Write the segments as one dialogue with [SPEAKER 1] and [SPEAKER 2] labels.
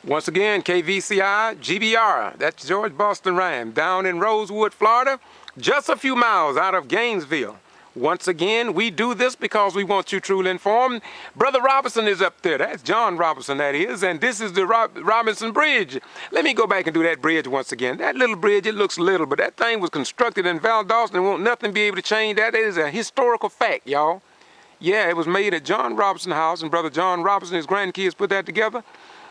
[SPEAKER 1] Once again, KVCI, G.B.R. That's George Boston Rhyme, down in Rosewood, Florida, just a few miles out of Gainesville. Once again, we do this because we want you truly informed. Brother Robinson is up there. That's John Robinson, that is. And this is the Robinson Bridge. Let me go back and do that bridge once again. That little bridge, it looks little, but that thing was constructed in Valdosta and won't nothing be able to change that. It is a historical fact, y'all. Yeah, it was made at John Robinson's house, and Brother John Robinson and his grandkids put that together.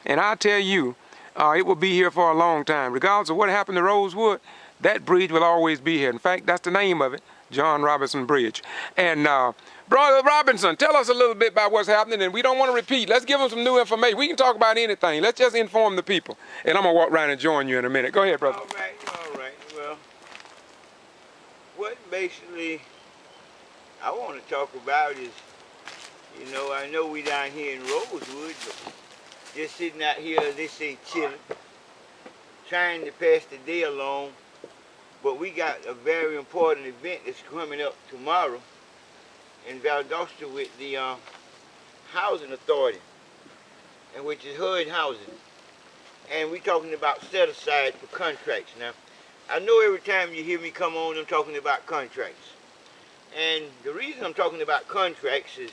[SPEAKER 1] And I tell you, it will be here for a long time. Regardless of what happened to Rosewood, that bridge will always be here. In fact, that's the name of it, John Robinson Bridge. And Brother Robinson, tell us a little bit about what's happening, and we don't want to repeat. Let's give them some new information. We can talk about anything. Let's just inform the people. And I'm going to walk around and join you in a minute. Go ahead, brother.
[SPEAKER 2] All right. Well, what basically I want to talk about is, you know, I know we down here in Rosewood, but just sitting out here, they say chilling, trying to pass the day along. But we got a very important event that's coming up tomorrow in Valdosta with the Housing Authority, and which is HUD Housing. And we're talking about set aside for contracts. Now, I know every time you hear me come on, I'm talking about contracts. And the reason I'm talking about contracts is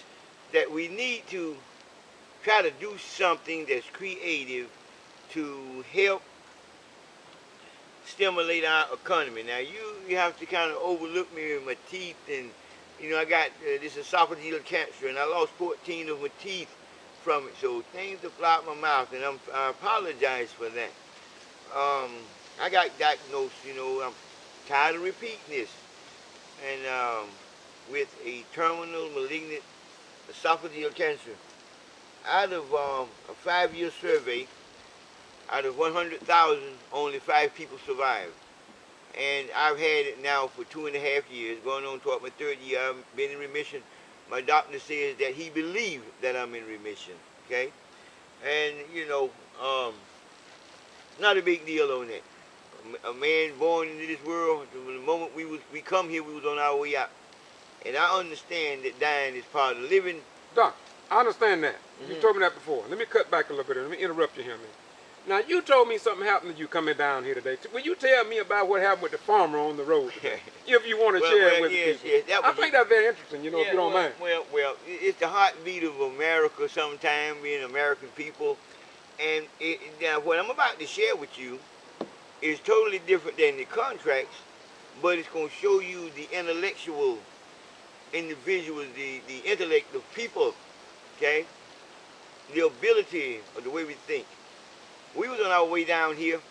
[SPEAKER 2] that we need to try to do something that's creative to help stimulate our economy. Now, you have to kind of overlook me with my teeth, and you know, I got this esophageal cancer, and I lost 14 of my teeth from it, so things have fly out my mouth, and I apologize for that. I got diagnosed, you know, I'm tired of repeating this, and with a terminal malignant esophageal cancer. Out of a 5-year survey, out of 100,000, only 5 people survived. And I've had it now for 2.5 years, going on toward my 3rd year. I've been in remission. My doctor says that he believes that I'm in remission, okay? And, you know, not a big deal on that. A man born into this world, the moment we come here, we was on our way out. And I understand that dying is part of living.
[SPEAKER 1] Doc, I understand that. You told me that before. Let me cut back a little bit. Let me interrupt you here, man. Now, you told me something happened to you coming down here today. Will you tell me about what happened with the farmer on the road today? If you want to share it with the people. Yes, I think that's very interesting, you know, if you don't mind.
[SPEAKER 2] Well, it's the heartbeat of America sometime, being American people. And now what I'm about to share with you is totally different than the contracts, but it's going to show you the intellectual individuals, the intellect of people, okay? The ability of the way we think. We was on our way down here,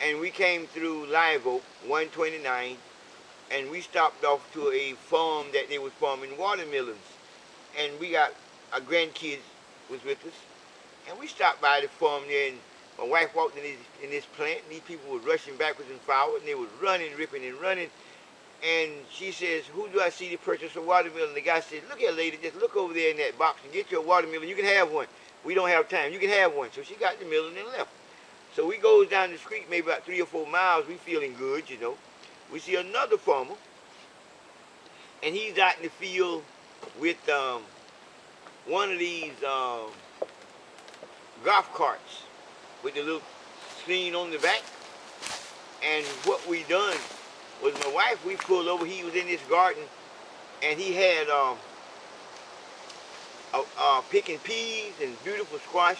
[SPEAKER 2] and we came through Live Oak, 129, and we stopped off to a farm that they was farming watermelons. And we got our grandkids was with us, and we stopped by the farm there, and my wife walked in this plant, and these people were rushing backwards and forward, and they were running, ripping and running. And she says, who do I see to purchase a watermelon? The guy says, look here, lady, just look over there in that box and get your watermelon. You can have one. We don't have time. You can have one. So she got the melon and left. So we goes down the street maybe about 3 or 4 miles. We feeling good, you know. We see another farmer, and he's out in the field with one of these golf carts with the little screen on the back. And what we done was my wife, we pulled over. He was in this garden, and he had picking peas and beautiful squash,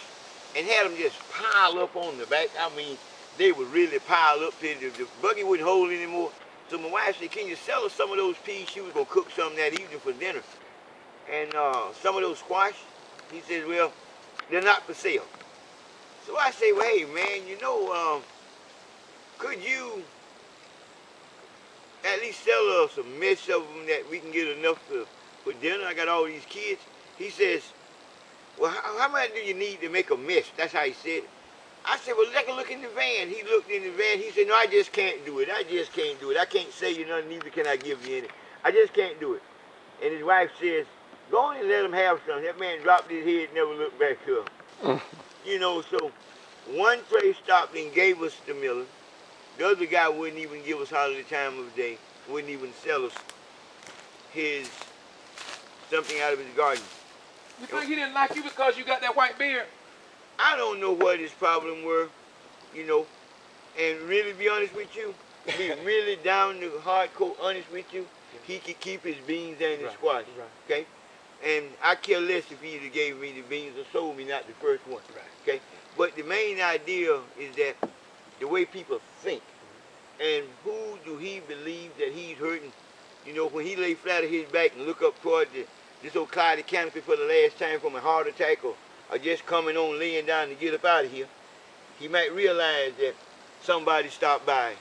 [SPEAKER 2] and had them just pile up on the back. I mean, they would really pile up. The buggy wouldn't hold anymore. So my wife said, can you sell us some of those peas? She was going to cook some that evening for dinner. And some of those squash, he says, well, they're not for sale. So I say, well, hey, man, you know, could you at least sell us a mess of them that we can get enough for dinner? I got all these kids. He says, well, how much do you need to make a mess? That's how he said it. I said, well, take a look in the van. He looked in the van. He said, no, I just can't do it. I just can't do it. I can't say you nothing, neither can I give you any. I just can't do it. And his wife says, go on and let him have some. That man dropped his head, never looked back up. You know, so one place stopped and gave us the melon. The other guy wouldn't even give us hardly the time of day. Wouldn't even sell us something out of his garden.
[SPEAKER 1] You think he didn't like you because you got that white beard?
[SPEAKER 2] I don't know what his problem were, you know, and really be honest with you, be really down to hardcore honest with you, he could keep his beans and his squash, okay? And I care less if he either gave me the beans or sold me not the first one, okay? But the main idea is that the way people think, and who do he believe that he's hurting? You know, when he lay flat on his back and look up toward this old cloudy canopy for the last time from a heart attack or just coming on laying down to get up out of here, he might realize that somebody stopped by.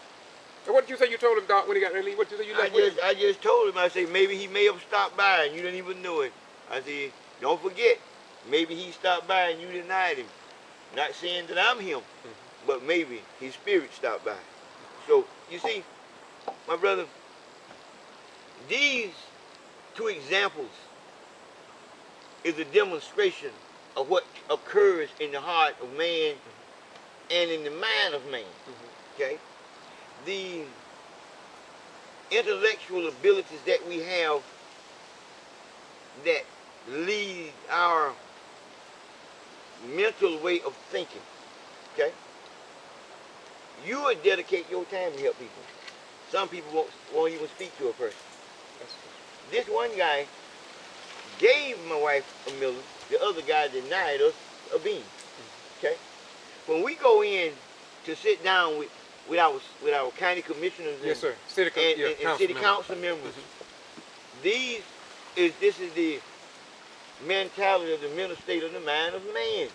[SPEAKER 1] And what did you say you told him, Doc, when he got ready? What did you say you left with him?
[SPEAKER 2] I just told him, I said, maybe he may have stopped by and you didn't even know it. I said, don't forget, maybe he stopped by and you denied him. Not saying that I'm him, but maybe his spirit stopped by. So, you see, my brother, these two examples is a demonstration of what occurs in the heart of man and in the mind of man, okay? The intellectual abilities that we have that lead our mental way of thinking, okay? You would dedicate your time to help people. Some people won't even speak to a person. This one guy gave my wife a million. The other guy denied us a bean. Okay? When we go in to sit down with our county commissioners and,
[SPEAKER 1] yes, sir.
[SPEAKER 2] and city council members, this is the mentality of the mental state of the mind of man.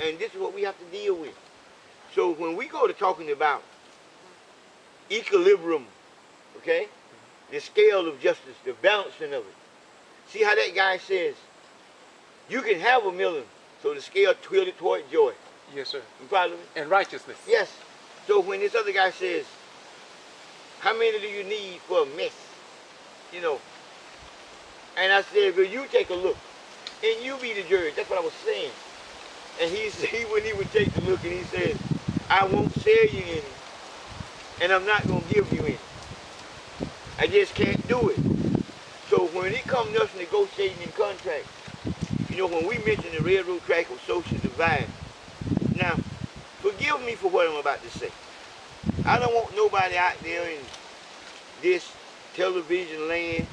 [SPEAKER 2] And this is what we have to deal with. So when we go to talking about equilibrium, okay, the scale of justice, the balancing of it, see how that guy says, you can have a million, so the scale tilted toward joy.
[SPEAKER 1] Yes, sir.
[SPEAKER 2] You follow me?
[SPEAKER 1] And righteousness.
[SPEAKER 2] Yes. So when this other guy says, how many do you need for a mess? You know, and I said, well, you take a look, and you be the judge. That's what I was saying. And he wouldn't even take the look, and he said, I won't sell you any, and I'm not going to give you any. I just can't do it. So when it comes to us negotiating in contracts, you know, when we mention the railroad track of social divide, now, forgive me for what I'm about to say. I don't want nobody out there in this television land,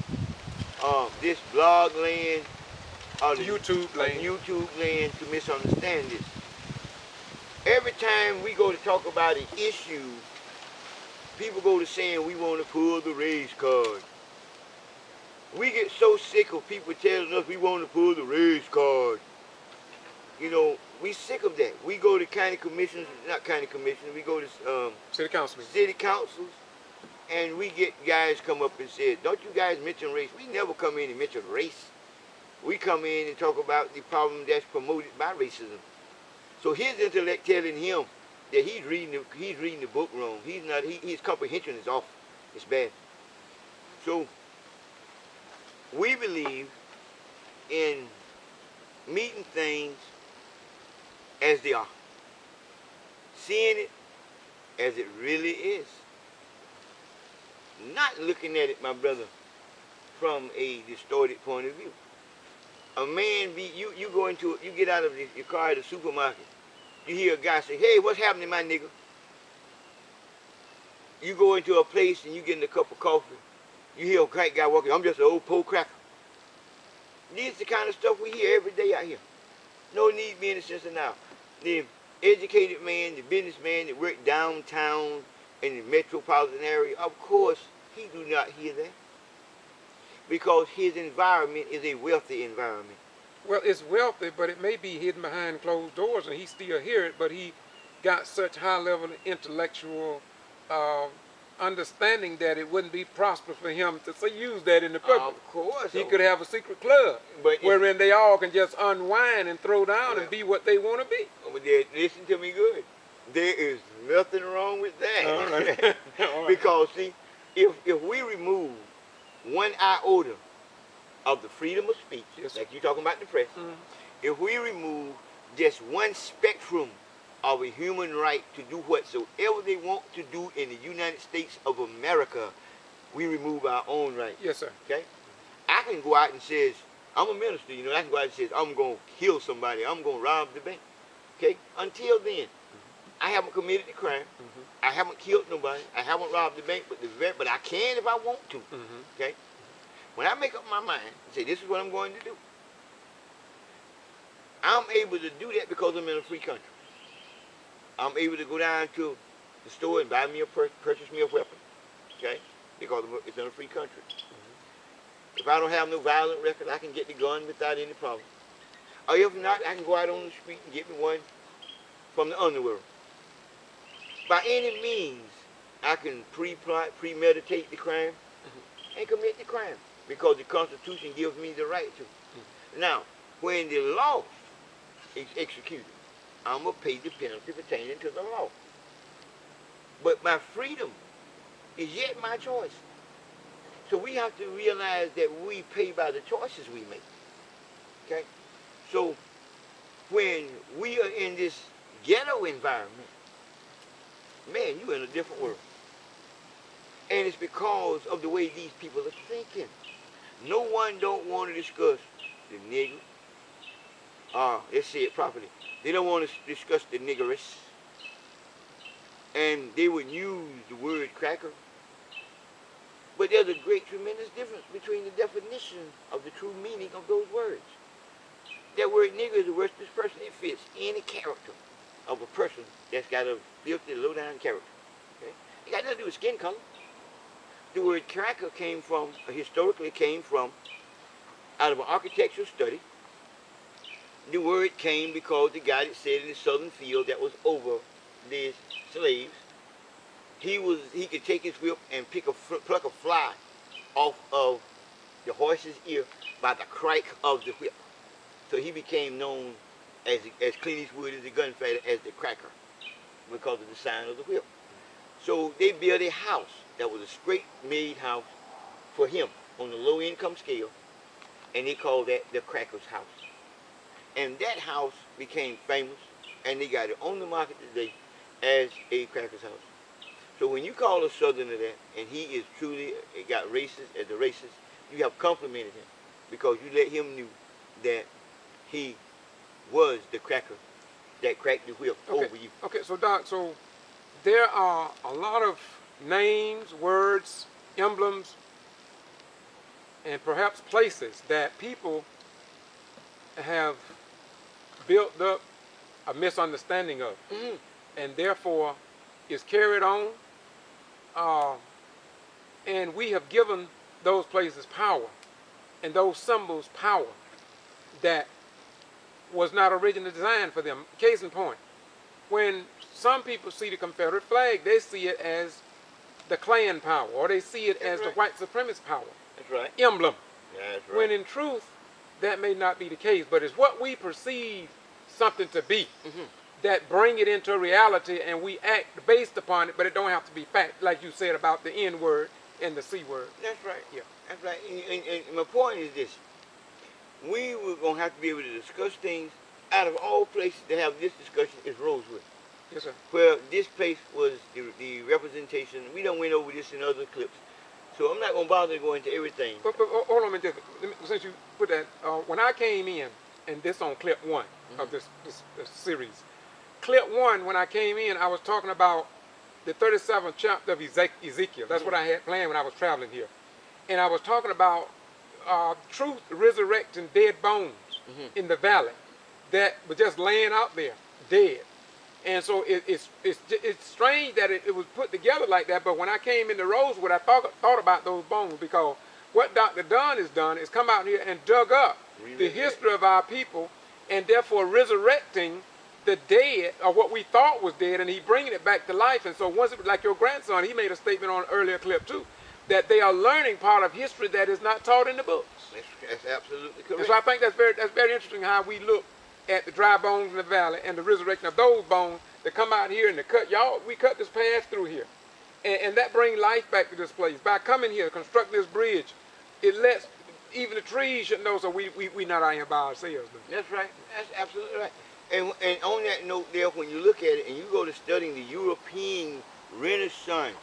[SPEAKER 2] this blog land, or the YouTube land to misunderstand this. Every time we go to talk about an issue, people go to saying we want to pull the race card. We get so sick of people telling us we want to pull the race card. You know, we sick of that. We go to county commissioners, not county commissioners, we go to
[SPEAKER 1] city councils, and we get guys come up and say, don't you guys mention race? We never come in and mention race. We come in and talk about the problem that's promoted by racism. So his intellect telling him that he's reading the book wrong. His comprehension is off. It's bad. So we believe in meeting things as they are, seeing it as it really is, not looking at it, my brother, from a distorted point of view. A man you go into, you get out of your car at the supermarket, you hear a guy say, hey, what's happening, my nigga? You go into a place and you get in a cup of coffee, you hear a white guy walking, I'm just an old po cracker. This is the kind of stuff we hear every day out here. No need being in the sense of now. The educated man, the businessman that work downtown in the metropolitan area, of course, he do not hear that. Because his environment is a wealthy environment. Well, it's wealthy, but it may be hidden behind closed doors, and he still hear it, but he got such high level of intellectual understanding that it wouldn't be prosperous for him to use that in the public.
[SPEAKER 2] Of course.
[SPEAKER 1] He could have a secret club wherein they all can just unwind and throw down and be what they want to be.
[SPEAKER 2] But listen to me good. There is nothing wrong with that.
[SPEAKER 1] All right. All right.
[SPEAKER 2] Because, see, if we remove one iota of the freedom of speech, like you're talking about the press, if we remove just one spectrum of a human right to do whatsoever they want to do in the United States of America, we remove our own rights.
[SPEAKER 1] Yes, sir.
[SPEAKER 2] Okay? I can go out and say, I'm a minister, you know, I can go out and say, I'm going to kill somebody, I'm going to rob the bank. Okay? Until then, I haven't committed the crime. I haven't killed nobody. I haven't robbed the bank, but I can if I want to. Okay? When I make up my mind and say this is what I'm going to do, I'm able to do that because I'm in a free country. I'm able to go down to the store and buy me purchase me a weapon. Okay? Because it's in a free country. If I don't have no violent record, I can get the gun without any problem. Or if not, I can go out on the street and get me one from the underworld. By any means, I can premeditate the crime and commit the crime because the Constitution gives me the right to. Now, when the law is executed, I'm going to pay the penalty pertaining to the law. But my freedom is yet my choice. So we have to realize that we pay by the choices we make. Okay? So when we are in this ghetto environment, man, you're in a different world. And it's because of the way these people are thinking. No one don't want to discuss the nigger. Let's say it properly. They don't want to discuss the niggerish. And they would use the word cracker. But there's a great, tremendous difference between the definition of the true meaning of those words. That word nigger is a worthless person. It fits any character of a person that's got a filthy, low-down character. Okay? It got nothing to do with skin color. The word cracker historically came from, out of an architectural study. The word came because the guy that said in the southern field that was over the slaves, he could take his whip and pluck a fly off of the horse's ear by the crack of the whip. So he became known as Clint Eastwood as the gunfighter as the cracker because of the sign of the whip. So they built a house that was a straight-made house for him on the low-income scale, and they called that the cracker's house. And that house became famous, and they got it on the market today as a cracker's house. So when you call a Southerner that, and he is truly got racist as a racist, you have complimented him because you let him know that he was the cracker that cracked the whip over you.
[SPEAKER 1] Okay, so Doc, so there are a lot of names, words, emblems, and perhaps places that people have built up a misunderstanding of, and therefore is carried on. And we have given those places power and those symbols power that was not originally designed for them. Case in point, when some people see the Confederate flag, they see it as the Klan power, or they see it as the white supremacist power.
[SPEAKER 2] That's right.
[SPEAKER 1] Emblem.
[SPEAKER 2] That's right.
[SPEAKER 1] When in truth, that may not be the case, but it's what we perceive something to be that bring it into reality, and we act based upon it, but it don't have to be fact, like you said about the N word and the C word.
[SPEAKER 2] That's right.
[SPEAKER 1] Yeah.
[SPEAKER 2] That's right. And my point is this. We were going to have to be able to discuss things. Out of all places to have this discussion is Rosewood.
[SPEAKER 1] Yes, sir.
[SPEAKER 2] Where this place was the representation. We done went over this in other clips. So I'm not going to bother to go into everything.
[SPEAKER 1] But hold on a minute. Since you put that, when I came in, and this on clip one of this series, clip one, when I came in, I was talking about the 37th chapter of Ezekiel. That's what I had planned when I was traveling here. And I was talking about truth resurrecting dead bones in the valley that were just laying out there, dead. And so it's strange that it was put together like that, but when I came into Rosewood, I thought about those bones, because what Dr. Dunn has done is come out here and dug up the history of our people, and therefore resurrecting the dead, or what we thought was dead, and he bringing it back to life. And so once, like your grandson, he made a statement on an earlier clip too, that they are learning part of history that is not taught in the books.
[SPEAKER 2] That's absolutely correct.
[SPEAKER 1] And so I think that's very interesting how we look at the dry bones in the valley and the resurrection of those bones that come out here and we cut this path through here. And that brings life back to this place. By coming here, construct this bridge, it lets even the trees should know, so we not out here by ourselves.
[SPEAKER 2] That's right. That's absolutely right. And on that note there, when you look at it and you go to studying the European Renaissance,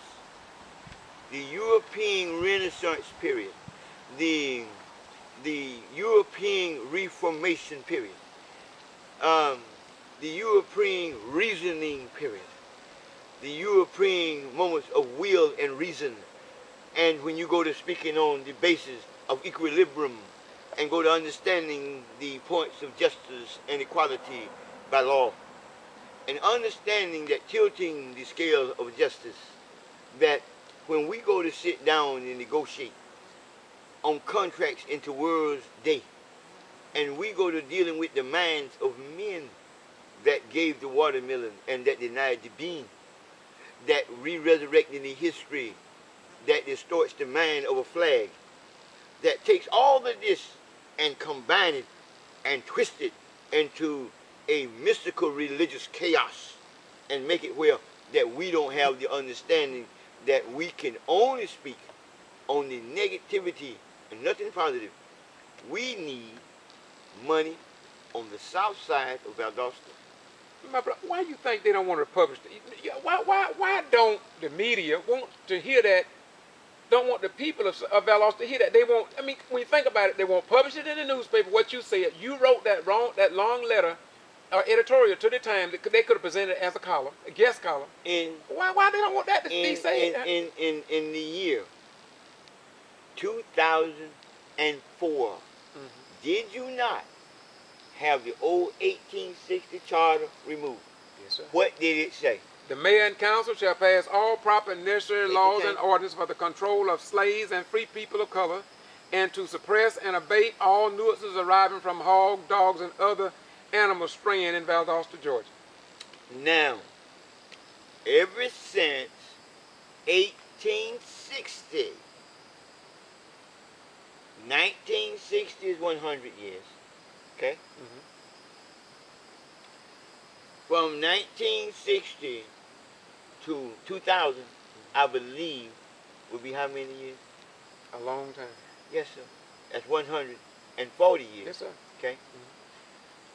[SPEAKER 2] period, the European Reformation period, the European reasoning period, the European moments of will and reason, and when you go to speaking on the basis of equilibrium and go to understanding the points of justice and equality by law, and understanding that tilting the scale of justice, that when we go to sit down and negotiate on contracts into world's day, and we go to dealing with the minds of men that gave the watermelon and that denied the bean, that re-resurrecting the history that distorts the mind of a flag, that takes all of this and combine it and twist it into a mystical religious chaos and make it where that we don't have the understanding that we can only speak on the negativity and nothing positive. We need money on the south side of Valdosta.
[SPEAKER 1] My brother, why do you think they don't want to publish it? Why don't the media want to hear that? Don't want the people of Valdosta to hear that? They won't. I mean, when you think about it, they won't publish it in the newspaper. What you said, you wrote that long letter, or editorial to the Times. They could have presented it as a column, a guest column. Why they don't want that to be said?
[SPEAKER 2] In the year 2004, did you not have the old 1860 charter removed?
[SPEAKER 1] Yes, sir.
[SPEAKER 2] What did it say?
[SPEAKER 1] The mayor and council shall pass all proper and necessary laws and ordinances for the control of slaves and free people of color, and to suppress and abate all nuisances arising from hogs, dogs, and other animals straying in Valdosta, Georgia.
[SPEAKER 2] Now, ever since 1860, 1960 is 100 years, okay? From 1960 to 2000, I believe, would be how many years?
[SPEAKER 1] A long time.
[SPEAKER 2] Yes, sir. That's 140 years.
[SPEAKER 1] Yes, sir.
[SPEAKER 2] Okay?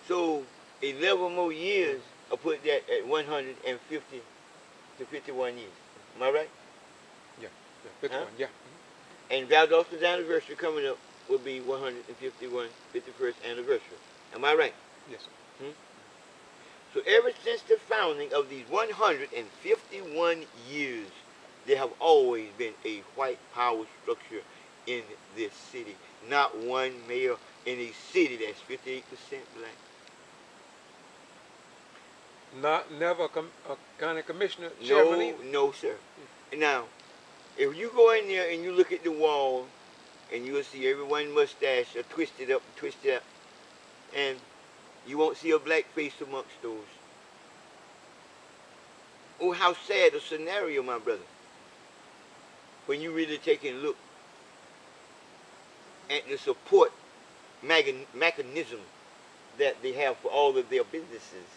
[SPEAKER 2] So, 11 more years, I'll put that at 150 to 51 years. Am I right?
[SPEAKER 1] Yeah, 51, yeah.
[SPEAKER 2] And Valdosta's anniversary coming up will be 51st anniversary. Am I right?
[SPEAKER 1] Yes, sir.
[SPEAKER 2] So ever since the founding of these 151 years, there have always been a white power structure in this city. Not one mayor in a city that's 58% black.
[SPEAKER 1] Never a county commissioner, chairman either.
[SPEAKER 2] No, sir. Now, if you go in there and you look at the wall, and you'll see everyone's mustache are twisted up, and you won't see a black face amongst those. Oh, how sad a scenario, my brother. When you really take a look at the support mechanism that they have for all of their businesses.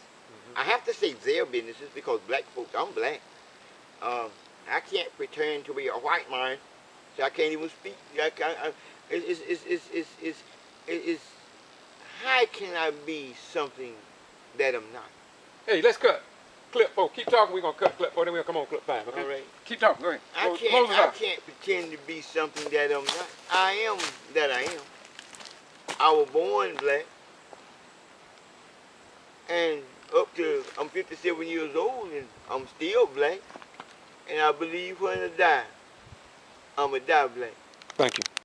[SPEAKER 2] I have to say their businesses because black folks, I'm black. I can't pretend to be a white man, so I can't even speak. How can I be something that I'm not?
[SPEAKER 1] Hey, let's cut. Clip 4. Keep talking. We're going to cut clip 4. Then we'll come on clip 5. Okay?
[SPEAKER 2] All right.
[SPEAKER 1] Keep talking. Go ahead.
[SPEAKER 2] I can't pretend to be something that I'm not. I am that I am. I was born black. And up to, I'm 57 years old and I'm still black. And I believe when I die, I'm going to die black.